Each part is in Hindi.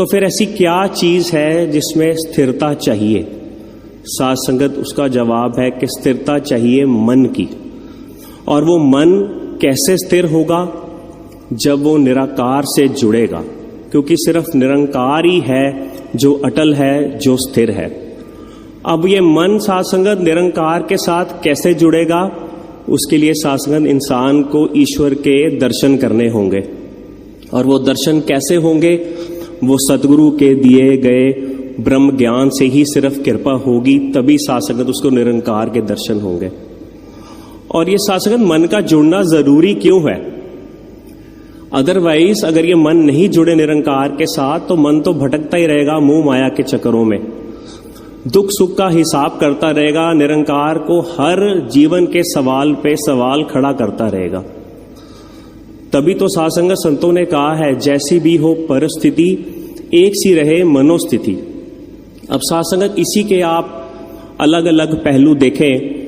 तो फिर ऐसी क्या चीज है जिसमें स्थिरता चाहिए? साध संगत उसका जवाब है कि स्थिरता चाहिए मन की। और वो मन कैसे स्थिर होगा? जब वो निराकार से जुड़ेगा, क्योंकि सिर्फ निरंकार ही है जो अटल है, जो स्थिर है। अब ये मन साध संगत निरंकार के साथ कैसे जुड़ेगा? उसके लिए साध संगत इंसान को ईश्वर के दर्शन करने होंगे। और वो दर्शन कैसे होंगे? वो सदगुरु के दिए गए ब्रह्म ज्ञान से ही सिर्फ कृपा होगी, तभी साध संगत उसको निरंकार के दर्शन होंगे। और ये साध संगत मन का जुड़ना जरूरी क्यों है? अदरवाइज अगर ये मन नहीं जुड़े निरंकार के साथ तो मन तो भटकता ही रहेगा मोह माया के चक्करों में, दुख सुख का हिसाब करता रहेगा, निरंकार को हर जीवन के सवाल पे सवाल खड़ा करता रहेगा। तभी तो साध संगत संतों ने कहा है, जैसी भी हो परिस्थिति एक सी रहे मनोस्थिति। अब साध संगत इसी के आप अलग अलग पहलू देखें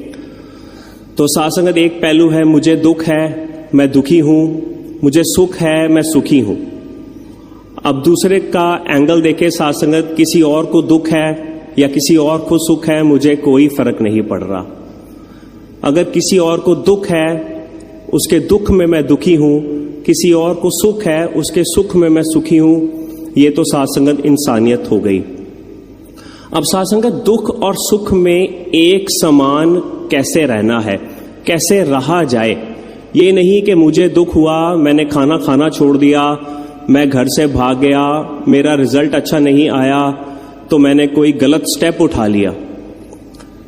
तो साध संगत एक पहलू है, मुझे दुख है मैं दुखी हूं, मुझे सुख है मैं सुखी हूं। अब दूसरे का एंगल देखे साध संगत, किसी और को दुख है या किसी और को सुख है, मुझे कोई फर्क नहीं पड़ रहा। अगर किसी और को दुख है, उसके दुख में मैं दुखी हूं, किसी और को सुख है, उसके सुख में मैं सुखी हूं, ये तो साध संगत इंसानियत हो गई। अब साध संगत दुख और सुख में एक समान कैसे रहना है, कैसे रहा जाए? ये नहीं कि मुझे दुख हुआ, मैंने खाना खाना छोड़ दिया, मैं घर से भाग गया, मेरा रिजल्ट अच्छा नहीं आया तो मैंने कोई गलत स्टेप उठा लिया।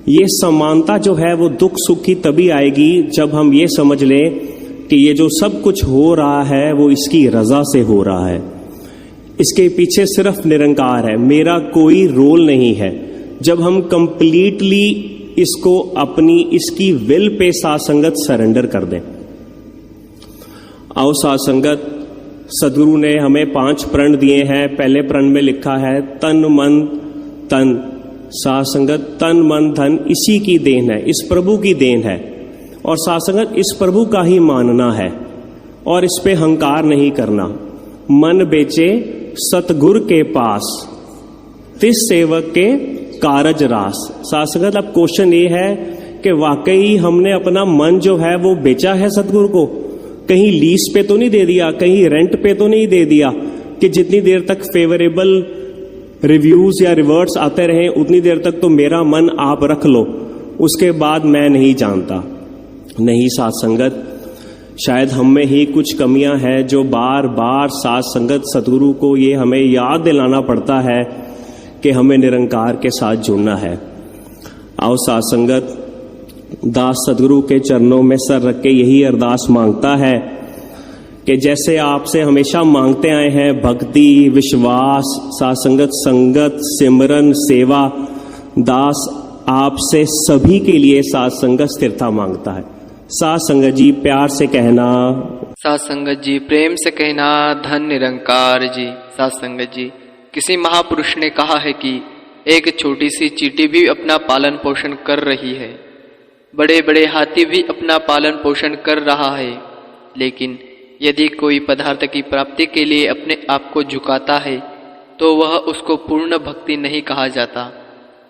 ये समानता जो है वो दुख सुख की तभी आएगी जब हम ये समझ लें कि ये जो सब कुछ हो रहा है वो इसकी रजा से हो रहा है, इसके पीछे सिर्फ निरंकार है, मेरा कोई रोल नहीं है। जब हम कंप्लीटली इसको अपनी इसकी विल पे साध संगत सरेंडर कर दें। आओ साध संगत, सदगुरु ने हमें 5 प्रण दिए हैं। पहले प्रण में लिखा है तन मन तन। साध संगत तन मन धन इसी की देन है, इस प्रभु की देन है। और साध संगत इस प्रभु का ही मानना है और इस पे हंकार नहीं करना। मन बेचे सतगुर के पास, तिस सेवक के कारज रास। साध संगत अब क्वेश्चन ये है कि वाकई हमने अपना मन जो है वो बेचा है सतगुरु को? कहीं लीज पे तो नहीं दे दिया, कहीं रेंट पे तो नहीं दे दिया कि जितनी देर तक फेवरेबल रिव्यूज या रिवर्ट्स आते रहे उतनी देर तक तो मेरा मन आप रख लो, उसके बाद मैं नहीं जानता। नहीं साध संगत, शायद हम में ही कुछ कमियां हैं जो बार बार साध संगत सदगुरु को ये हमें याद दिलाना पड़ता है कि हमें निरंकार के साथ जुड़ना है। आओ साध संगत, दास सदगुरु के चरणों में सर रख के यही अरदास मांगता है कि जैसे आपसे हमेशा मांगते आए हैं भक्ति, विश्वास, साध संगत, संगत, सिमरन, सेवा, दास आपसे सभी के लिए साध संगत स्थिरता मांगता है। साध संगत जी प्यार से कहना, साध संगत जी प्रेम से कहना, धन निरंकार जी। साध संगत जी, किसी महापुरुष ने कहा है कि एक छोटी सी चींटी भी अपना पालन पोषण कर रही है, बड़े बड़े हाथी भी अपना पालन पोषण कर रहा है, लेकिन यदि कोई पदार्थ की प्राप्ति के लिए अपने आप को झुकाता है तो वह उसको पूर्ण भक्ति नहीं कहा जाता।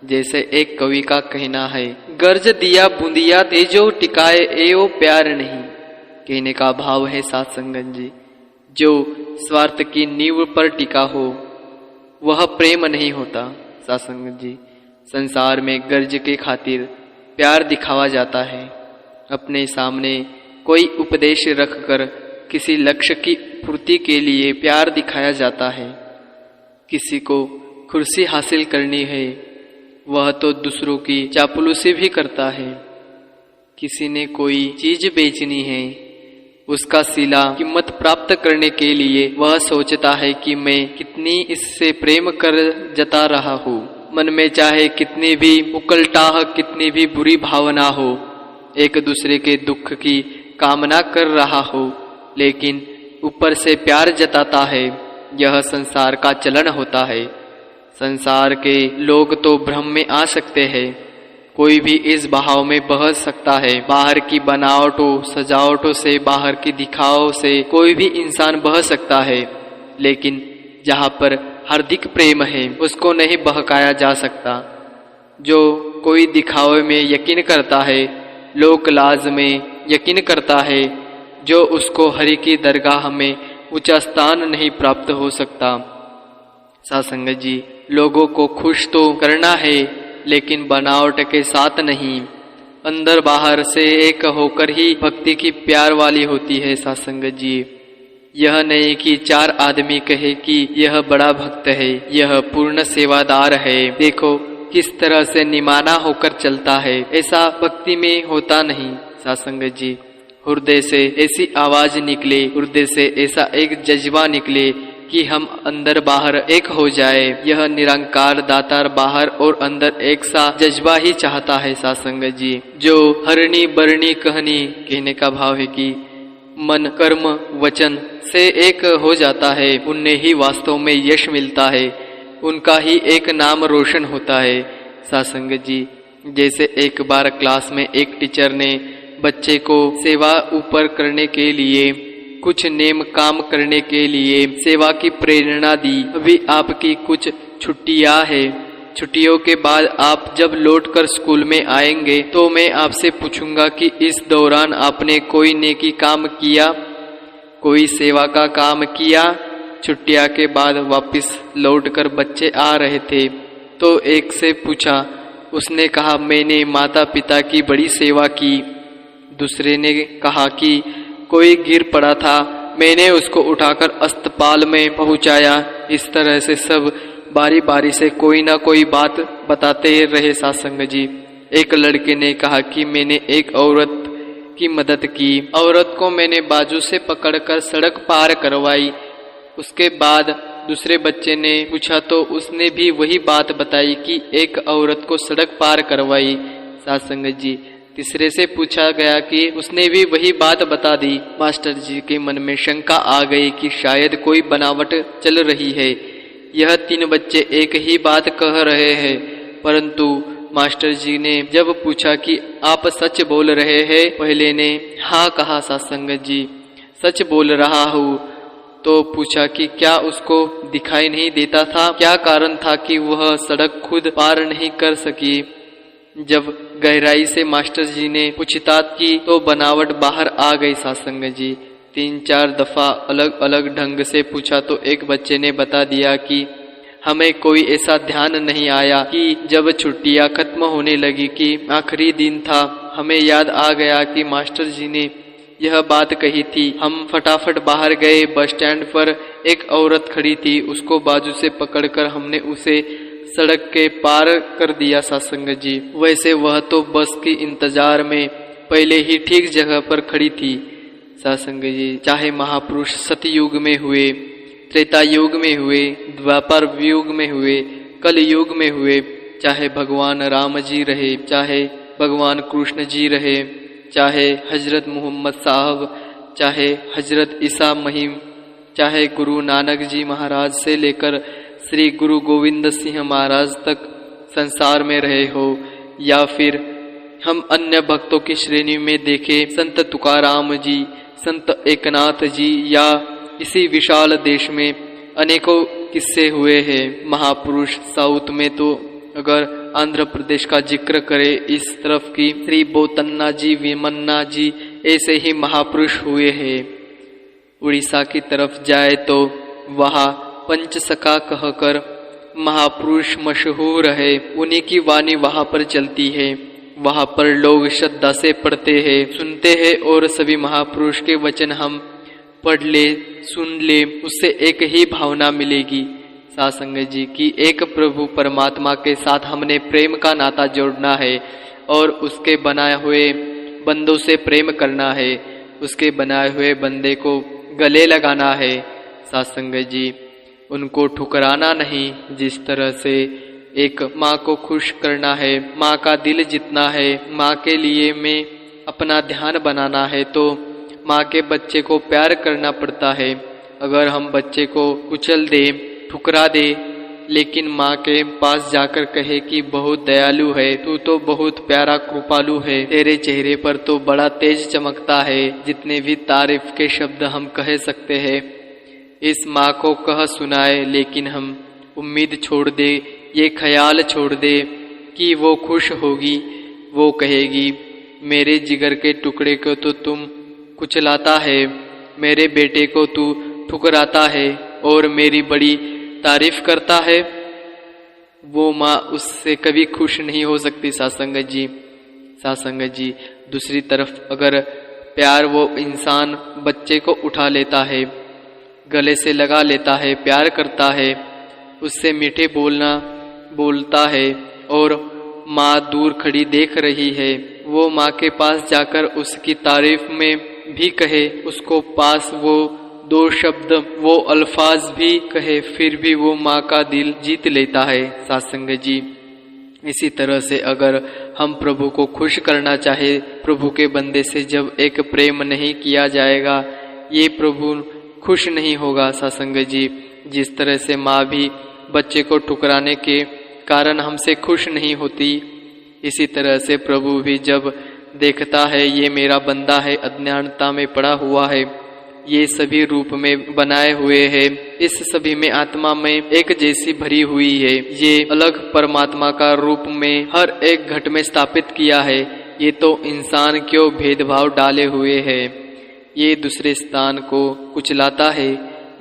जैसे एक कवि का कहना है, गर्ज दिया बूंदिया तेजो टिकाए एओ प्यार नहीं। कहने का भाव है साध संगत जी, जो स्वार्थ की नींव पर टिका हो वह प्रेम नहीं होता। साध संगत जी, संसार में गर्ज के खातिर प्यार दिखावा जाता है, अपने सामने कोई उपदेश रखकर किसी लक्ष्य की पूर्ति के लिए प्यार दिखाया जाता है। किसी को कुर्सी हासिल करनी है वह तो दूसरों की चापलूसी भी करता है। किसी ने कोई चीज बेचनी है, उसका सिला कीमत प्राप्त करने के लिए वह सोचता है कि मैं कितनी इससे प्रेम कर जता रहा हूँ। मन में चाहे कितनी भी उकलटाह, कितनी भी बुरी भावना हो, एक दूसरे के दुख की कामना कर रहा हो, लेकिन ऊपर से प्यार जताता है। यह संसार का चलन होता है। संसार के लोग तो भ्रम में आ सकते हैं, कोई भी इस बहाव में बह सकता है। बाहर की बनावटों सजावटों से, बाहर की दिखावों से कोई भी इंसान बह सकता है, लेकिन जहाँ पर हार्दिक प्रेम है उसको नहीं बहकाया जा सकता। जो कोई दिखावे में यकीन करता है, लोक लाज में यकीन करता है, जो उसको हरि की दरगाह में ऊंचा स्थान नहीं प्राप्त हो सकता। सासंगत जी, लोगों को खुश तो करना है लेकिन बनावट के साथ नहीं, अंदर बाहर से एक होकर ही भक्ति की प्यार वाली होती है। सासंगत जी, यह नहीं कि 4 आदमी कहे कि यह बड़ा भक्त है, यह पूर्ण सेवादार है, देखो किस तरह से निमाना होकर चलता है, ऐसा भक्ति में होता नहीं। सासंगत जी, हृदय से ऐसी आवाज निकले, हृदय से ऐसा एक जज्बा निकले कि हम अंदर बाहर एक हो जाए। यह निरंकार दातार बाहर और अंदर एक सा जज्बा ही चाहता है। सासंगत जी, जो हरणी बरणी कहनी कहने का भाव है कि मन कर्म वचन से एक हो जाता है, उन्हें ही वास्तव में यश मिलता है, उनका ही एक नाम रोशन होता है। सासंगत जी, जैसे एक बार क्लास में एक टीचर ने बच्चे को सेवा ऊपर करने के लिए, कुछ नेम काम करने के लिए सेवा की प्रेरणा दी। अभी आपकी कुछ छुट्टियां है, छुट्टियों के बाद आप जब लौटकर स्कूल में आएंगे तो मैं आपसे पूछूंगा कि इस दौरान आपने कोई नेकी काम किया, कोई सेवा का काम किया। छुट्टियां के बाद वापस लौटकर बच्चे आ रहे थे तो एक से पूछा, उसने कहा मैंने माता पिता की बड़ी सेवा की। दूसरे ने कहा कि कोई गिर पड़ा था, मैंने उसको उठाकर अस्पताल में पहुंचाया। इस तरह से सब बारी बारी से कोई ना कोई बात बताते रहे। सासंगत जी, एक लड़के ने कहा कि मैंने एक औरत की मदद की, औरत को मैंने बाजू से पकड़कर सड़क पार करवाई। उसके बाद दूसरे बच्चे ने पूछा तो उसने भी वही बात बताई कि एक औरत को सड़क पार करवाई। सासंगत जी, तीसरे से पूछा गया कि उसने भी वही बात बता दी। मास्टर जी के मन में शंका आ गई कि शायद कोई बनावट चल रही है। यह 3 बच्चे एक ही बात कह रहे हैं, परंतु मास्टर जी ने जब पूछा कि आप सच बोल रहे हैं, पहले ने हाँ कहा। सासंगत जी, सच बोल रहा हूँ। तो पूछा कि क्या उसको दिखाई नहीं देता था, क्या कारण था कि वह सड़क खुद पार नहीं कर सकी। जब गहराई से मास्टर जी ने पूछताछ की तो बनावट बाहर आ गई। सासंगत जी, 3-4 दफा अलग अलग ढंग से पूछा तो एक बच्चे ने बता दिया कि हमें कोई ऐसा ध्यान नहीं आया कि जब छुट्टियां खत्म होने लगी कि आखिरी दिन था, हमें याद आ गया कि मास्टर जी ने यह बात कही थी। हम फटाफट बाहर गए। बस स्टैंड पर एक औरत खड़ी थी, उसको बाजू से पकड़कर हमने उसे सड़क के पार कर दिया। सासंगत जी, वैसे वह तो बस की इंतजार में पहले ही ठीक जगह पर खड़ी थी। सासंगत जी, चाहे महापुरुष सतयुग में हुए, त्रेता युग में हुए, द्वापर युग में हुए, कल युग में हुए, चाहे भगवान राम जी रहे, चाहे भगवान कृष्ण जी रहे, चाहे हजरत मोहम्मद साहब, चाहे हजरत ईसा महिम, चाहे गुरु नानक जी महाराज से लेकर श्री गुरु गोविंद सिंह महाराज तक संसार में रहे हो, या फिर हम अन्य भक्तों की श्रेणी में देखें संत तुकाराम जी, संत एकनाथ जी, या इसी विशाल देश में अनेकों किस्से हुए हैं। महापुरुष साउथ में तो अगर आंध्र प्रदेश का जिक्र करे, इस तरफ की श्री बोतन्ना जी, विमन्ना जी, ऐसे ही महापुरुष हुए हैं। उड़ीसा की तरफ जाए तो वहाँ पंचसखा कहकर महापुरुष मशहूर है, उन्हीं की वाणी वहाँ पर चलती है। वहाँ पर लोग श्रद्धा से पढ़ते हैं, सुनते हैं, और सभी महापुरुष के वचन हम पढ़ ले, सुन ले, उससे एक ही भावना मिलेगी। सासंगत जी की एक प्रभु परमात्मा के साथ हमने प्रेम का नाता जोड़ना है और उसके बनाए हुए बंदों से प्रेम करना है, उसके बनाए हुए बंदे को गले लगाना है। सासंगत जी, उनको ठुकराना नहीं। जिस तरह से एक माँ को खुश करना है, माँ का दिल जीतना है, माँ के लिए में अपना ध्यान बनाना है, तो माँ के बच्चे को प्यार करना पड़ता है। अगर हम बच्चे को कुचल दे, ठुकरा दे, लेकिन माँ के पास जाकर कहे कि बहुत दयालु है, तू तो बहुत प्यारा कृपालु है, तेरे चेहरे पर तो बड़ा तेज चमकता है, जितने भी तारीफ के शब्द हम कह सकते हैं, इस माँ को कह सुनाए, लेकिन हम उम्मीद छोड़ दे, ये ख्याल छोड़ दे कि वो खुश होगी। वो कहेगी, मेरे जिगर के टुकड़े को तो तुम कुचलाता है, मेरे बेटे को तू ठुकराता है और मेरी बड़ी तारीफ करता है। वो माँ उससे कभी खुश नहीं हो सकती सासंगत जी। सासंगत जी, दूसरी तरफ अगर प्यार वो इंसान बच्चे को उठा लेता है, गले से लगा लेता है, प्यार करता है, उससे मीठे बोलता है और माँ दूर खड़ी देख रही है, वो माँ के पास जाकर उसकी तारीफ में भी कहे, उसको पास वो दो शब्द, वो अल्फाज भी कहे, फिर भी वो माँ का दिल जीत लेता है सासंग जी। इसी तरह से अगर हम प्रभु को खुश करना चाहे, प्रभु के बंदे से जब एक प्रेम नहीं किया जाएगा, ये प्रभु खुश नहीं होगा सासंग जी। जिस तरह से माँ भी बच्चे को ठुकराने के कारण हमसे खुश नहीं होती, इसी तरह से प्रभु भी जब देखता है ये मेरा बंदा है, अज्ञानता में पड़ा हुआ है, ये सभी रूप में बनाए हुए है, इस सभी में आत्मा में एक जैसी भरी हुई है, ये अलग परमात्मा का रूप में हर एक घट में स्थापित किया है, ये तो इंसान क्यों भेदभाव डाले हुए है, ये दूसरे स्थान को कुचलाता है,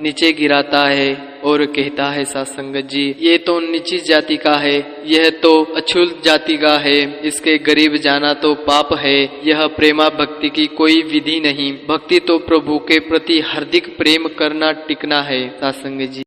नीचे गिराता है और कहता है सासंगत जी, ये तो नीची जाति का है, यह तो अछूत जाति का है, इसके गरीब जाना तो पाप है, यह प्रेमा भक्ति की कोई विधि नहीं, भक्ति तो प्रभु के प्रति हार्दिक प्रेम करना टिकना है सासंगत जी।